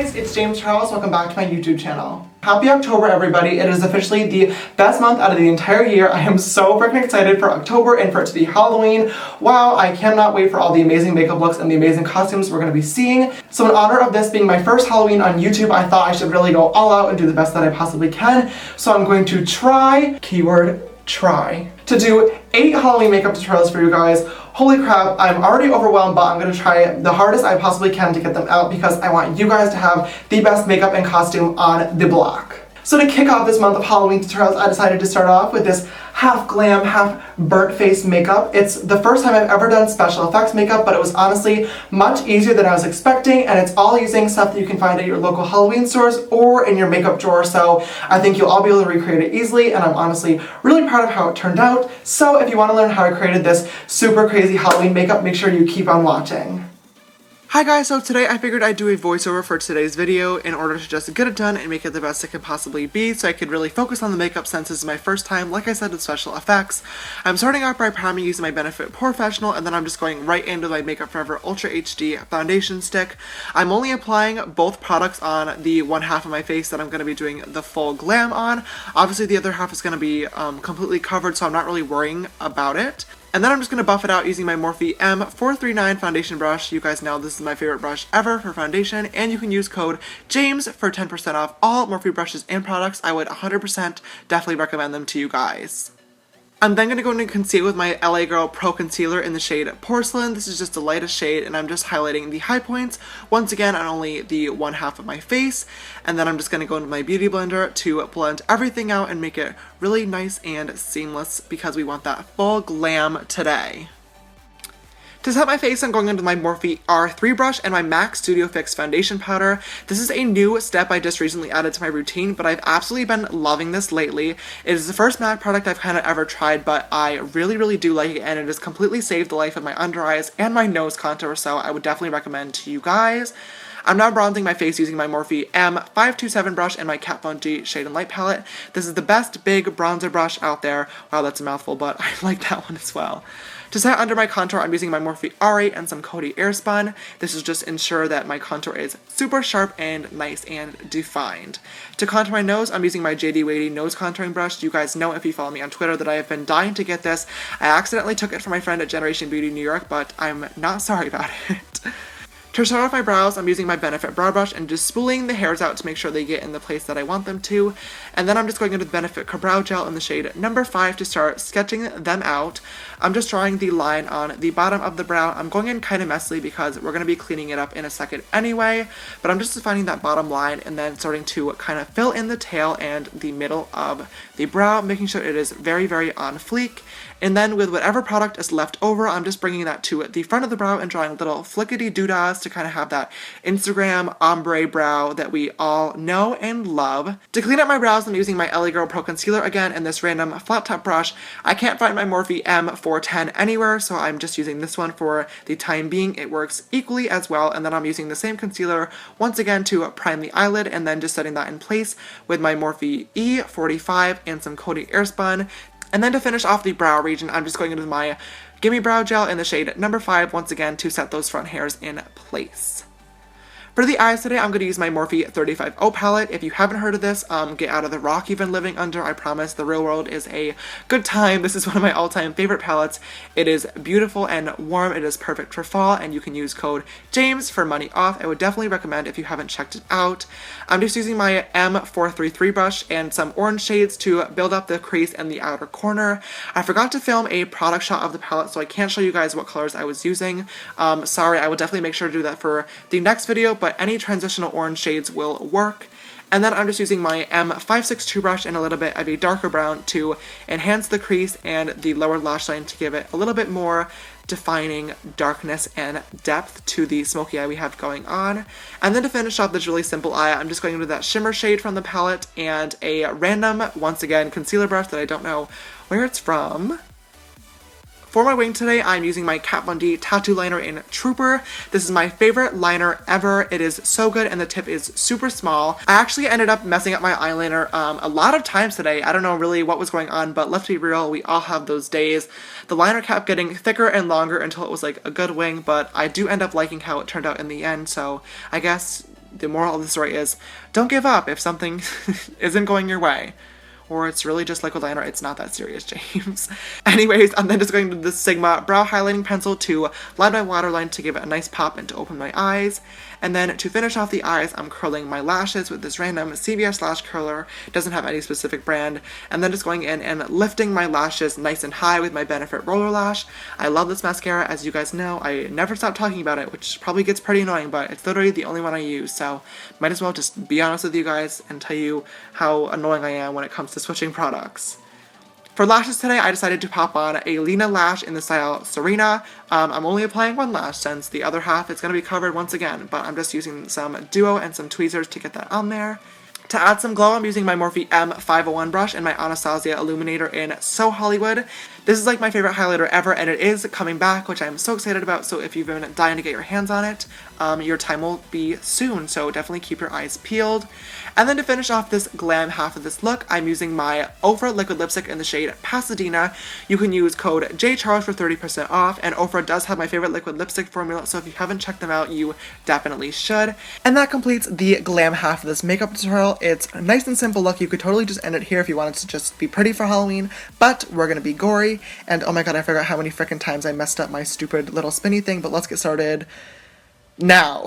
guys, it's James Charles. Welcome back to my YouTube channel. Happy October, everybody. It is officially the best month out of the entire year. I am so freaking excited for October and for it to be Halloween. Wow, I cannot wait for all the amazing makeup looks and the amazing costumes we're going to be seeing. So in honor of this being my first Halloween on YouTube, I thought I should really go all out and do the best that I possibly can. So I'm going to try, keyword try, to do 8 Halloween makeup tutorials for you guys. Holy crap, I'm already overwhelmed, but I'm going to try the hardest I possibly can to get them out because I want you guys to have the best makeup and costume on the block. So to kick off this month of Halloween tutorials, I decided to start off with this half glam, half burnt face makeup. It's the first time I've ever done special effects makeup, but it was honestly much easier than I was expecting, and it's all using stuff that you can find at your local Halloween stores or in your makeup drawer, so I think you'll all be able to recreate it easily, and I'm honestly really proud of how it turned out. So if you want to learn how I created this super crazy Halloween makeup, make sure you keep on watching. Hi guys, so today I figured I'd do a voiceover for today's video in order to just get it done and make it the best it can possibly be so I could really focus on the makeup since this is my first time, like I said, with special effects. I'm starting off by priming using my Benefit POREfessional, and then I'm just going right into my Makeup Forever Ultra HD foundation stick. I'm only applying both products on the one half of my face that I'm going to be doing the full glam on. Obviously the other half is going to be completely covered, so I'm not really worrying about it. And then I'm just going to buff it out using my Morphe M439 foundation brush. You guys know this is my favorite brush ever for foundation, and you can use code JAMES for 10% off all Morphe brushes and products. I would 100% definitely recommend them to you guys. I'm then going to go into conceal with my LA Girl Pro Concealer in the shade Porcelain. This is just the lightest shade, and I'm just highlighting the high points, once again, on only the one half of my face. And then I'm just going to go into my Beauty Blender to blend everything out and make it really nice and seamless because we want that full glam today. To set my face, I'm going into my Morphe R3 brush and my MAC Studio Fix foundation powder. This is a new step I just recently added to my routine, but I've absolutely been loving this lately. It is the first MAC product I've kind of ever tried, but I really do like it, and it has completely saved the life of my under eyes and my nose contour, so I would definitely recommend to you guys. I'm now bronzing my face using my Morphe M527 brush and my Kat Von D Shade and Light palette. This is the best big bronzer brush out there. Wow, that's a mouthful, but I like that one as well. To set under my contour, I'm using my Morphe R8 and some Coty Airspun. This will just ensure that my contour is super sharp and nice and defined. To contour my nose, I'm using my JD Wady nose contouring brush. You guys know if you follow me on Twitter that I have been dying to get this. I accidentally took it from my friend at Generation Beauty New York, but I'm not sorry about it. To start off my brows, I'm using my Benefit Brow Brush and just spooling the hairs out to make sure they get in the place that I want them to. And then I'm just going into the Benefit Brow Gel in the shade number 5 to start sketching them out. I'm just drawing the line on the bottom of the brow. I'm going in kind of messily because we're going to be cleaning it up in a second anyway. But I'm just defining that bottom line and then starting to kind of fill in the tail and the middle of the brow, making sure it is very on fleek. And then with whatever product is left over, I'm just bringing that to the front of the brow and drawing little flickety doodahs to kind of have that Instagram ombre brow that we all know and love. To clean up my brows, I'm using my LA Girl Pro Concealer again and this random flat top brush. I can't find my Morphe M410 anywhere, so I'm just using this one for the time being. It works equally as well, and then I'm using the same concealer once again to prime the eyelid and then just setting that in place with my Morphe E45 and some Coty Airspun. And then to finish off the brow region, I'm just going into my Gimme Brow Gel in the shade number 5 once again to set those front hairs in place. For the eyes today, I'm going to use my Morphe 35O palette. If you haven't heard of this, get out of the rock you've been living under. I promise the real world is a good time. This is one of my all-time favorite palettes. It is beautiful and warm. It is perfect for fall, and you can use code JAMES for money off. I would definitely recommend if you haven't checked it out. I'm just using my M433 brush and some orange shades to build up the crease and the outer corner. I forgot to film a product shot of the palette, so I can't show you guys what colors I was using. Sorry, I will definitely make sure to do that for the next video, but any transitional orange shades will work. And then I'm just using my M562 brush and a little bit of a darker brown to enhance the crease and the lower lash line to give it a little bit more defining darkness and depth to the smoky eye we have going on. And then to finish off this really simple eye, I'm just going into that shimmer shade from the palette and a random, once again, concealer brush that I don't know where it's from. For my wing today, I'm using my Kat Von D Tattoo Liner in Trooper. This is my favorite liner ever. It is so good and the tip is super small. I actually ended up messing up my eyeliner a lot of times today. I don't know really what was going on, but let's be real, we all have those days. The liner kept getting thicker and longer until it was like a good wing, but I do end up liking how it turned out in the end, so I guess the moral of the story is, don't give up if something isn't going your way. Or it's really just liquid liner. It's not that serious, James. Anyways, I'm then just going to the Sigma brow highlighting pencil to line my waterline to give it a nice pop and to open my eyes. And then to finish off the eyes, I'm curling my lashes with this random CVS lash curler. It doesn't have any specific brand. And then just going in and lifting my lashes nice and high with my Benefit Roller Lash. I love this mascara. As you guys know, I never stop talking about it, which probably gets pretty annoying, but it's literally the only one I use. So might as well just be honest with you guys and tell you how annoying I am when it comes to switching products. For lashes today, I decided to pop on a Lena lash in the style Serena. I'm only applying one lash since the other half is going to be covered once again, but I'm just using some Duo and some tweezers to get that on there. To add some glow, I'm using my Morphe M501 brush and my Anastasia Illuminator in So Hollywood. This is like my favorite highlighter ever, and it is coming back, which I'm so excited about, so if you've been dying to get your hands on it, your time will be soon, so definitely keep your eyes peeled. And then to finish off this glam half of this look, I'm using my Ofra liquid lipstick in the shade Pasadena. You can use code JCharles for 30% off, and Ofra does have my favorite liquid lipstick formula, so if you haven't checked them out, you definitely should. And that completes the glam half of this makeup tutorial. It's a nice and simple look. You could totally just end it here if you wanted to just be pretty for Halloween, but we're gonna be gory, and oh my god, I forgot how many freaking times I messed up my stupid little spinny thing, but let's get started now.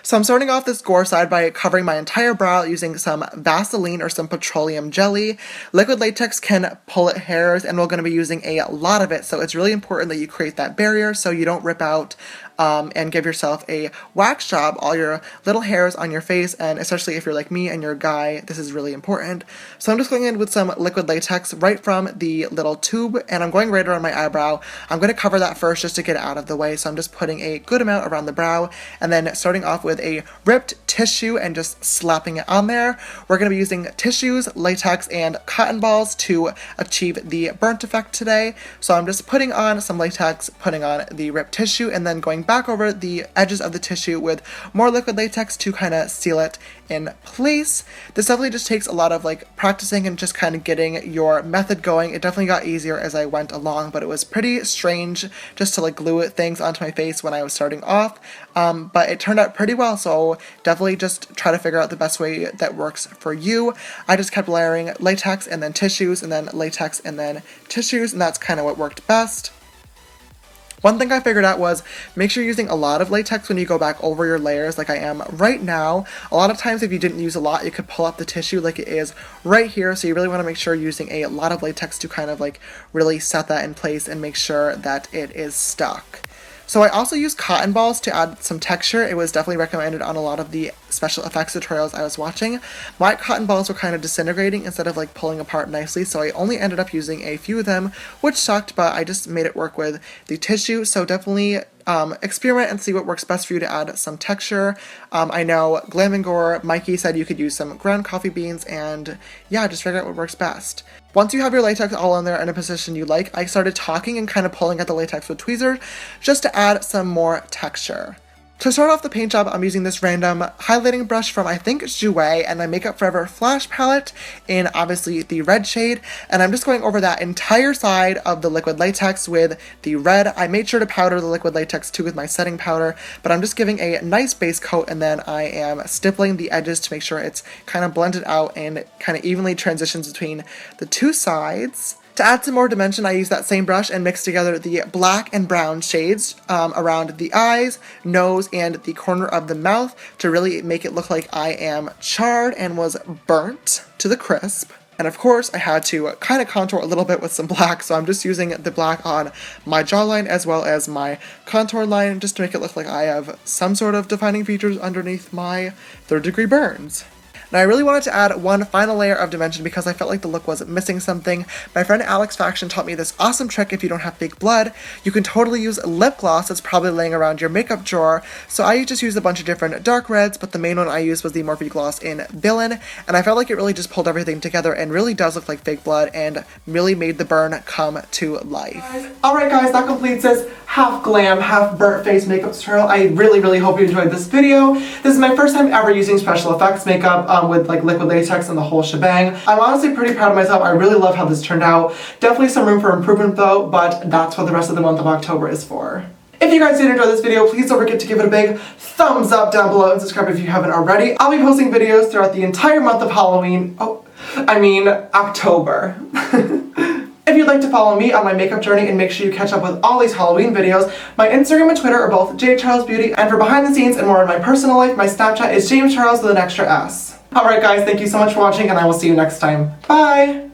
So I'm starting off this gore side by covering my entire brow using some Vaseline or some petroleum jelly. Liquid latex can pull at hairs, and we're going to be using a lot of it, so it's really important that you create that barrier so you don't rip out and give yourself a wax job all your little hairs on your face, and especially if you're like me and you're a guy, this is really important. So I'm just going in with some liquid latex right from the little tube, and I'm going right around my eyebrow. I'm going to cover that first just to get it out of the way, so I'm just putting a good amount around the brow, and then starting off with a ripped tissue and just slapping it on there. We're going to be using tissues, latex, and cotton balls to achieve the burnt effect today. So I'm just putting on some latex, putting on the ripped tissue, and then going back over the edges of the tissue with more liquid latex to kind of seal it in place. This definitely just takes a lot of like practicing and just kind of getting your method going. It definitely got easier as I went along, but it was pretty strange just to like glue things onto my face when I was starting off. But it turned out pretty well, so definitely just try to figure out the best way that works for you. I just kept layering latex and then tissues and then latex and then tissues, and that's kind of what worked best. One thing I figured out was make sure you're using a lot of latex when you go back over your layers like I am right now. A lot of times if you didn't use a lot, you could pull up the tissue like it is right here, so you really want to make sure you're using a lot of latex to kind of like really set that in place and make sure that it is stuck. So I also used cotton balls to add some texture. It was definitely recommended on a lot of the special effects tutorials I was watching. My cotton balls were kind of disintegrating instead of like pulling apart nicely, so I only ended up using a few of them, which sucked, but I just made it work with the tissue. So definitely experiment and see what works best for you to add some texture. I know Glam and Gore, Mikey said you could use some ground coffee beans, and yeah, just figure out what works best. Once you have your latex all on there in a position you like, I started talking and kind of pulling at the latex with tweezers just to add some more texture. To start off the paint job, I'm using this random highlighting brush from, I think, Jouer and my Makeup Forever Flash palette in, obviously, the red shade, and I'm just going over that entire side of the liquid latex with the red. I made sure to powder the liquid latex too with my setting powder, but I'm just giving a nice base coat, and then I am stippling the edges to make sure it's kind of blended out and kind of evenly transitions between the two sides. To add some more dimension, I used that same brush and mixed together the black and brown shades around the eyes, nose, and the corner of the mouth to really make it look like I am charred and was burnt to the crisp. And of course, I had to kind of contour a little bit with some black, so I'm just using the black on my jawline as well as my contour line just to make it look like I have some sort of defining features underneath my third-degree burns. Now I really wanted to add one final layer of dimension because I felt like the look was missing something. My friend Alex Faction taught me this awesome trick if you don't have fake blood. You can totally use lip gloss that's probably laying around your makeup drawer. So I just used a bunch of different dark reds, but the main one I used was the Morphe gloss in Villain, and I felt like it really just pulled everything together and really does look like fake blood and really made the burn come to life. Alright guys, that completes this half glam, half burnt face makeup tutorial. I really hope you enjoyed this video. This is my first time ever using special effects makeup with like liquid latex and the whole shebang. I'm honestly pretty proud of myself. I really love how this turned out. Definitely some room for improvement though, but that's what the rest of the month of October is for. If you guys did enjoy this video, please don't forget to give it a big thumbs up down below and subscribe if you haven't already. I'll be posting videos throughout the entire month of Halloween. October. If you'd like to follow me on my makeup journey and make sure you catch up with all these Halloween videos, my Instagram and Twitter are both JCharlesBeauty, and for behind the scenes and more in my personal life, my Snapchat is JamesCharles with an extra S. Alright guys, thank you so much for watching and I will see you next time. Bye!